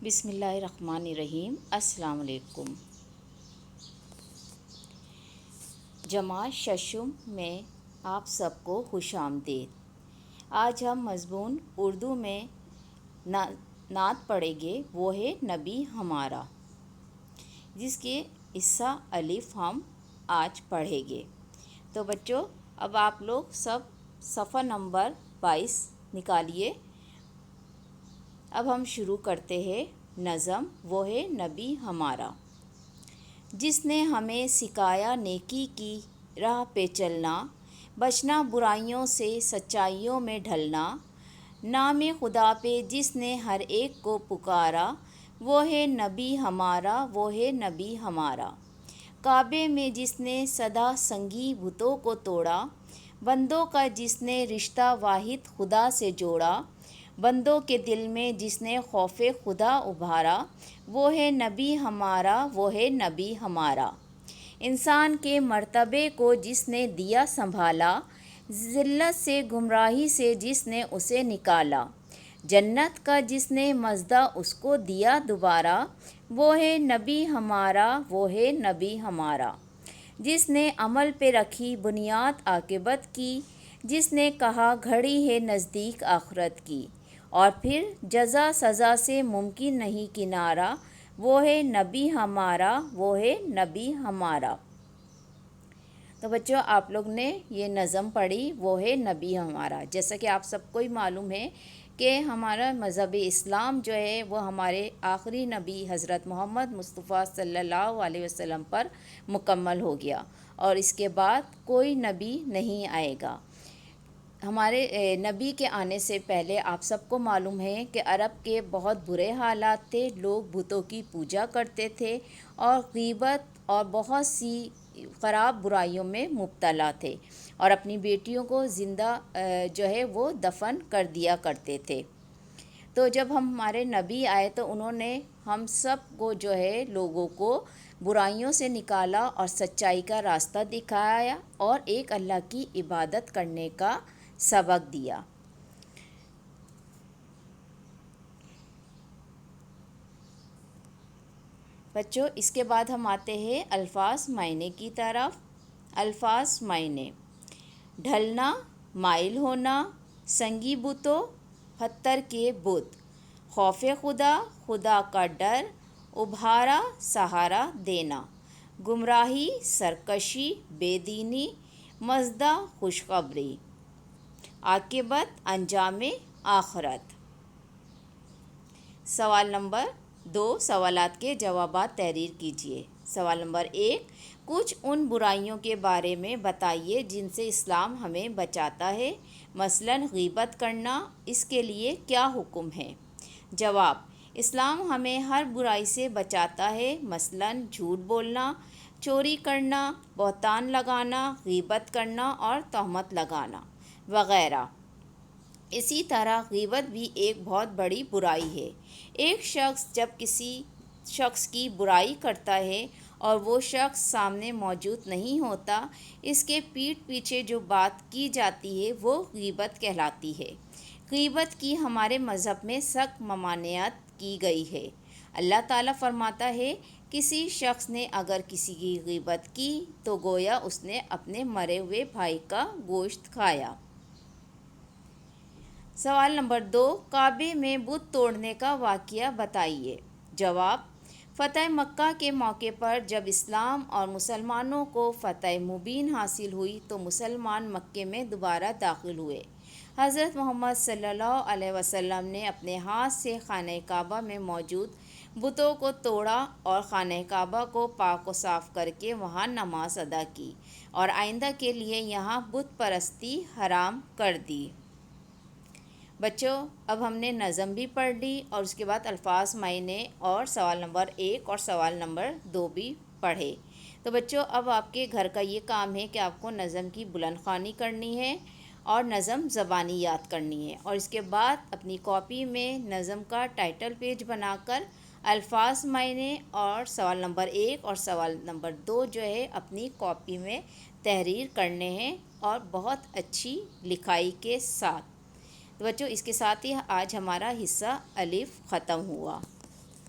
بسم اللہ الرحمن الرحیم۔ السلام علیکم۔ جماعت ششم میں آپ سب کو خوش آمدید۔ آج ہم مضمون اردو میں نعت پڑھیں گے، وہ ہے نبی ہمارا، جس کے حصہ الف ہم آج پڑھیں گے۔ تو بچوں، اب آپ لوگ سب صفحہ نمبر 22 نکالیے۔ اب ہم شروع کرتے ہیں نظم، وہ ہے نبی ہمارا۔ جس نے ہمیں سکھایا نیکی کی راہ پہ چلنا، بچنا برائیوں سے سچائیوں میں ڈھلنا، نام خدا پہ جس نے ہر ایک کو پکارا، وہ ہے نبی ہمارا، وہ ہے نبی ہمارا۔ کعبے میں جس نے سدا سنگی بتوں کو توڑا، بندوں کا جس نے رشتہ واحد خدا سے جوڑا، بندوں کے دل میں جس نے خوف خدا ابھارا، وہ ہے نبی ہمارا، وہ ہے نبی ہمارا۔ انسان کے مرتبے کو جس نے دیا سنبھالا، ذلت سے گمراہی سے جس نے اسے نکالا، جنت کا جس نے مژدہ اس کو دیا دوبارہ، وہ ہے نبی ہمارا، وہ ہے نبی ہمارا۔ جس نے عمل پہ رکھی بنیاد عاقبت کی، جس نے کہا گھڑی ہے نزدیک آخرت کی، اور پھر جزا سزا سے ممکن نہیں کنارہ، وہ ہے نبی ہمارا، وہ ہے نبی ہمارا۔ تو بچوں، آپ لوگ نے یہ نظم پڑھی، وہ ہے نبی ہمارا۔ جیسا کہ آپ سب کو ہی معلوم ہے کہ ہمارا مذہب اسلام جو ہے وہ ہمارے آخری نبی حضرت محمد مصطفیٰ صلی اللہ علیہ وسلم پر مکمل ہو گیا، اور اس کے بعد کوئی نبی نہیں آئے گا۔ ہمارے نبی کے آنے سے پہلے آپ سب کو معلوم ہے کہ عرب کے بہت برے حالات تھے، لوگ بتوں کی پوجا کرتے تھے اور غیبت اور بہت سی خراب برائیوں میں مبتلا تھے، اور اپنی بیٹیوں کو زندہ جو ہے وہ دفن کر دیا کرتے تھے۔ تو جب ہمارے نبی آئے تو انہوں نے ہم سب کو جو ہے لوگوں کو برائیوں سے نکالا اور سچائی کا راستہ دکھایا، اور ایک اللہ کی عبادت کرنے کا سبق دیا۔ بچوں، اس کے بعد ہم آتے ہیں الفاظ معنی کی طرف۔ الفاظ معنی: ڈھلنا، مائل ہونا، سنگی بتوں، پتھر کے بت، خوف خدا، خدا کا ڈر، ابھارا، سہارا دینا، گمراہی، سرکشی، بے دینی، مژدہ، خوشخبری، عاقبت، انجام آخرت۔ سوال نمبر 2، سوالات کے جوابات تحریر کیجیے۔ سوال نمبر 1، کچھ ان برائیوں کے بارے میں بتائیے جن سے اسلام ہمیں بچاتا ہے، مثلاً غیبت کرنا، اس کے لیے کیا حکم ہے؟ جواب: اسلام ہمیں ہر برائی سے بچاتا ہے، مثلاً جھوٹ بولنا، چوری کرنا، بہتان لگانا، غیبت کرنا اور تہمت لگانا وغیرہ۔ اسی طرح غیبت بھی ایک بہت بڑی برائی ہے۔ ایک شخص جب کسی شخص کی برائی کرتا ہے اور وہ شخص سامنے موجود نہیں ہوتا، اس کے پیٹھ پیچھے جو بات کی جاتی ہے وہ غیبت کہلاتی ہے۔ غیبت کی ہمارے مذہب میں سخت ممانعت کی گئی ہے۔ اللہ تعالیٰ فرماتا ہے، کسی شخص نے اگر کسی کی غیبت کی تو گویا اس نے اپنے مرے ہوئے بھائی کا گوشت کھایا۔ سوال نمبر 2، کعبے میں بت توڑنے کا واقعہ بتائیے۔ جواب: فتح مکہ کے موقع پر جب اسلام اور مسلمانوں کو فتح مبین حاصل ہوئی تو مسلمان مکے میں دوبارہ داخل ہوئے۔ حضرت محمد صلی اللہ علیہ وسلم نے اپنے ہاتھ سے خانہ کعبہ میں موجود بتوں کو توڑا اور خانہ کعبہ کو پاک و صاف کر کے وہاں نماز ادا کی، اور آئندہ کے لیے یہاں بت پرستی حرام کر دی۔ بچوں، اب ہم نے نظم بھی پڑھ لی اور اس کے بعد الفاظ معنی اور سوال نمبر 1 اور سوال نمبر 2 بھی پڑھے۔ تو بچوں، اب آپ کے گھر کا یہ کام ہے کہ آپ کو نظم کی بلند خوانی کرنی ہے اور نظم زبانی یاد کرنی ہے، اور اس کے بعد اپنی کاپی میں نظم کا ٹائٹل پیج بنا کر الفاظ معنی اور سوال نمبر 1 اور سوال نمبر 2 جو ہے اپنی کاپی میں تحریر کرنے ہیں، اور بہت اچھی لکھائی کے ساتھ۔ تو بچوں، اس کے ساتھ ہی آج ہمارا حصہ الف ختم ہوا۔